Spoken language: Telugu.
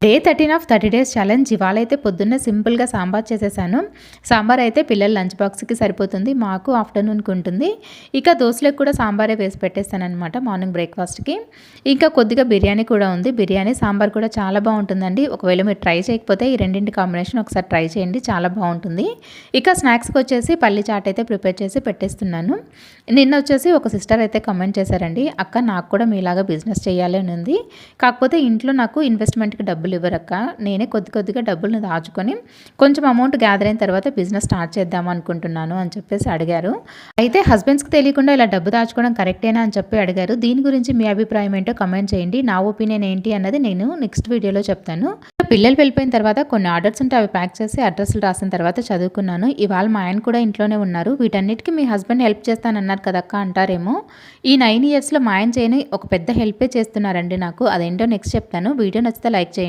Day 13 of 30 days challenge. ఇవాళ అయితే పొద్దున్నే సింపుల్గా సాంబార్ చేసేసాను. సాంబార్ అయితే పిల్లల లంచ్ బాక్స్కి సరిపోతుంది, మాకు ఆఫ్టర్నూన్కి ఉంటుంది. ఇక దోశలకు కూడా సాంబారే వేసి పెట్టేస్తానమాట మార్నింగ్ బ్రేక్ఫాస్ట్కి. ఇంకా కొద్దిగా బిర్యానీ కూడా ఉంది. బిర్యానీ సాంబార్ కూడా చాలా బాగుంటుందండి. ఒకవేళ మీరు ట్రై చేయకపోతే ఈ రెండింటి కాంబినేషన్ ఒకసారి ట్రై చేయండి, చాలా బాగుంటుంది. ఇక స్నాక్స్కి వచ్చేసి పల్లి చాట్ అయితే ప్రిపేర్ చేసి పెట్టేస్తున్నాను. నిన్న వచ్చేసి ఒక సిస్టర్ అయితే కమెంట్ చేశారండి, అక్క నాకు కూడా మీలాగా బిజినెస్ చేయాలి అని ఉంది, కాకపోతే ఇంట్లో నాకు ఇన్వెస్ట్మెంట్కి డబ్బులు ఇవ్వరక్క, నేనే కొద్దిగా డబ్బులను దాచుకొని కొంచెం అమౌంట్ గ్యాదర్ అయిన తర్వాత బిజినెస్ స్టార్ట్ చేద్దాం అనుకుంటున్నాను అని చెప్పేసి అడిగారు. అయితే హస్బెండ్స్కి తెలియకుండా ఇలా డబ్బు దాచుకోవడం కరెక్టేనా అని చెప్పి అడిగారు. దీని గురించి మీ అభిప్రాయం ఏంటో కమెంట్ చేయండి. నా ఒపీనియన్ ఏంటి అన్నది నేను నెక్స్ట్ వీడియోలో చెప్తాను. పిల్లలు వెళ్ళిపోయిన తర్వాత కొన్ని ఆర్డర్స్ ఉంటే అవి ప్యాక్ చేసి అడ్రస్లు రాసిన తర్వాత చదువుకున్నాను. ఇవాళ మా ఆయన కూడా ఇంట్లోనే ఉన్నారు. వీటన్నిటికీ మీ హస్బెండ్ హెల్ప్ చేస్తానన్నారు కదక్క అంటారేమో. ఈ 9 ఇయర్స్లో మా ఆయన చేయని ఒక పెద్ద హెల్పే చేస్తున్నారండి నాకు. అదేంటో నెక్స్ట్ చెప్తాను. వీడియో నచ్చితే లైక్ చేయండి.